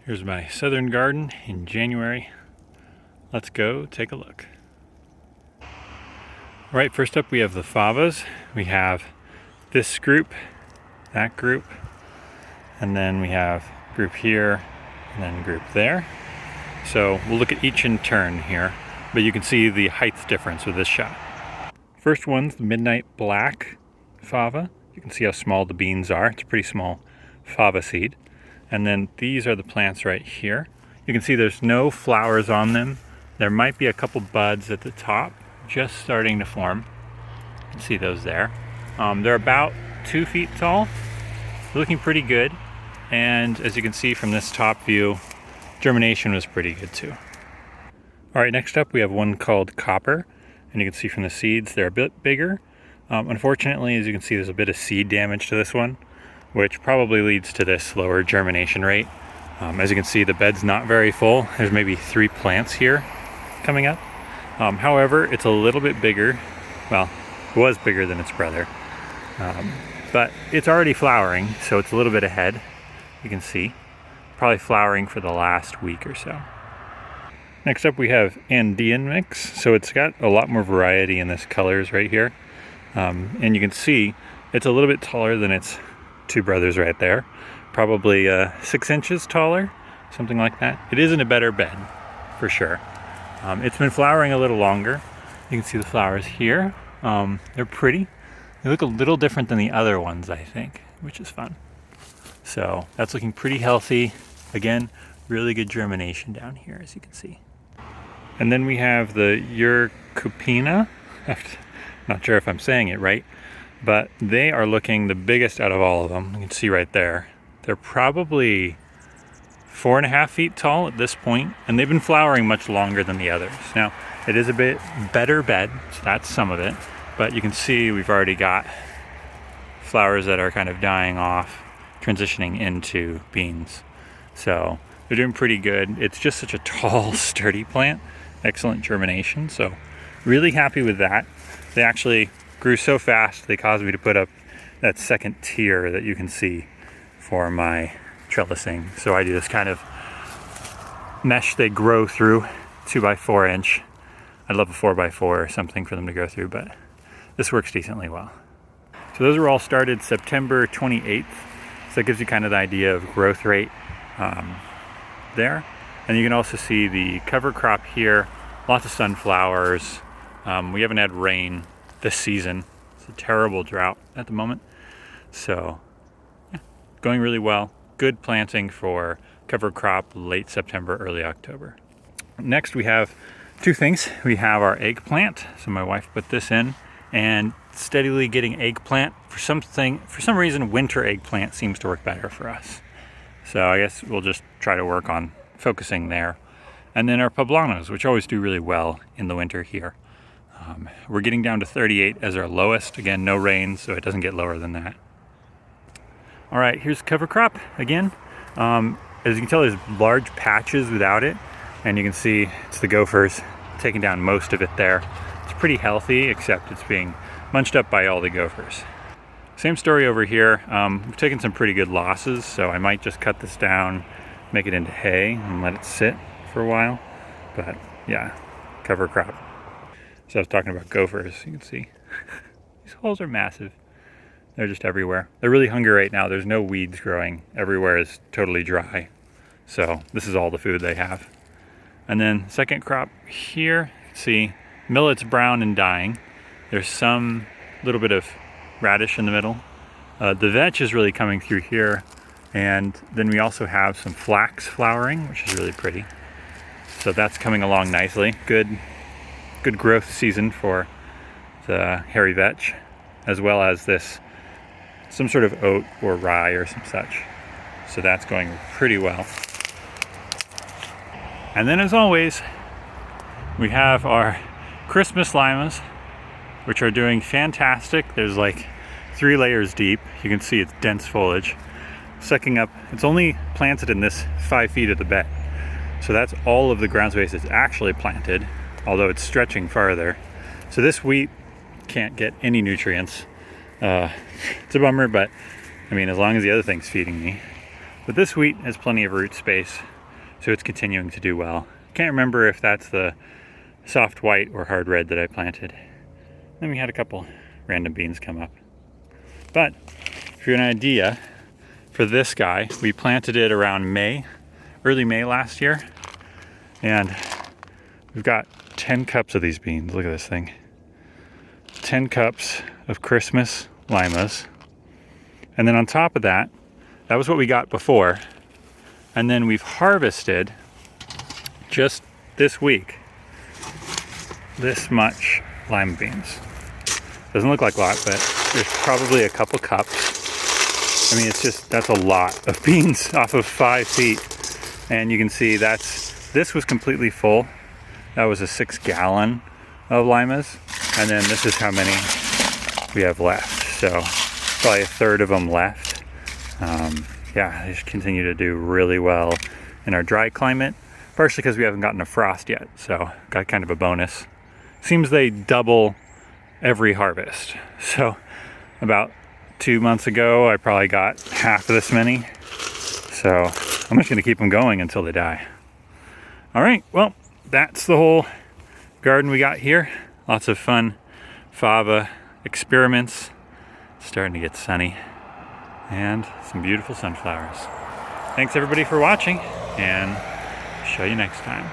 Here's my southern garden in January. Let's go take a look. All right, first up we have the Favas. We have this group, that group, and then we have group here, and then group there. So we'll look at each in turn here, but you can see the height difference with this shot. First one's the Midnight Black Fava. You can see how small the beans are. It's a pretty small fava seed. And then these are the plants right here. You can see there's no flowers on them. There might be a couple buds at the top, just starting to form. You can see those there. They're about 2 feet tall. They're looking pretty good. And as you can see from this top view, germination was pretty good too. All right, next up we have one called Copper. And you can see from the seeds, they're a bit bigger. Unfortunately, as you can see, there's a bit of seed damage to this one, which probably leads to this lower germination rate. As you can see, the bed's not very full. There's maybe 3 plants here coming up. However, it's a little bit bigger. Well, it was bigger than its brother. But it's already flowering, so it's a little bit ahead. You can see, probably flowering for the last week or so. Next up we have Andean mix. So it's got a lot more variety in this colors right here. And you can see it's a little bit taller than its 2 brothers right there. Probably 6 inches taller, something like that. It is in a better bed, for sure. It's been flowering a little longer. You can see the flowers here. They're pretty. They look a little different than the other ones, I think, which is fun. So that's looking pretty healthy. Again, really good germination down here, as you can see. And then we have the Urcupina. Not sure if I'm saying it right, but they are looking the biggest out of all of them. You can see right there. They're probably 4.5 feet tall at this point, and they've been flowering much longer than the others. Now, it is a bit better bed, so that's some of it, but you can see we've already got flowers that are kind of dying off, transitioning into beans. So they're doing pretty good. It's just such a tall, sturdy plant. Excellent germination, so really happy with that. They actually grew so fast, they caused me to put up that second tier that you can see for my trellising. So I do this kind of mesh they grow through, 2x4 inch. I'd love a 4x4 or something for them to go through, but this works decently well. So those were all started September 28th. So that gives you kind of the idea of growth rate there. And you can also see the cover crop here, lots of sunflowers. We haven't had rain this season. It's a terrible drought at the moment. So yeah, going really well. Good planting for cover crop late September, early October. Next we have 2 things. We have our eggplant. So my wife put this in, and steadily getting eggplant. For some reason, winter eggplant seems to work better for us. So I guess we'll just try to work on focusing there. And then our poblanos, which always do really well in the winter here. We're getting down to 38 as our lowest. Again, no rain, so it doesn't get lower than that. All right, here's cover crop again. As you can tell, there's large patches without it, and you can see it's the gophers taking down most of it there. It's pretty healthy, except it's being munched up by all the gophers. Same story over here. We've taken some pretty good losses, so I might just cut this down, make it into hay, and let it sit for a while. But yeah, cover crop. So I was talking about gophers, you can see. These holes are massive. They're just everywhere. They're really hungry right now. There's no weeds growing. Everywhere is totally dry. So this is all the food they have. And then second crop here, you can see millet's brown and dying. There's some little bit of radish in the middle. The vetch is really coming through here. And then we also have some flax flowering, which is really pretty. So that's coming along nicely. Good growth season for the hairy vetch, as well as this, some sort of oat or rye or some such. So that's going pretty well. And then as always, we have our Christmas limas, which are doing fantastic. There's like 3 layers deep. You can see it's dense foliage. Sucking up, it's only planted in this 5 feet of the bed. So that's all of the ground space that's actually planted, although it's stretching farther. So this wheat can't get any nutrients. It's a bummer, but I mean, as long as the other thing's feeding me. But this wheat has plenty of root space, So it's continuing to do well. Can't remember if that's the soft white or hard red that I planted. Then we had a couple random beans come up. But for an idea, for this guy, we planted it around May, early May last year. And we've got 10 cups of these beans. Look at this thing. 10 cups of Christmas limas. And then on top of that, that was what we got before. And then we've harvested just this week this much lima beans. Doesn't look like a lot, but there's probably a couple cups. I mean, that's a lot of beans off of 5 feet. And you can see this was completely full. That was a 6-gallon of limas. And then this is how many we have left. So probably a third of them left. Yeah, they just continue to do really well in our dry climate, partially because we haven't gotten a frost yet. So got kind of a bonus. Seems they double every harvest. So about 2 months ago, I probably got half of this many. So I'm just gonna keep them going until they die. All right, well, that's the whole garden we got here. Lots of fun fava experiments. It's starting to get sunny and some beautiful sunflowers. Thanks everybody for watching, and show you next time.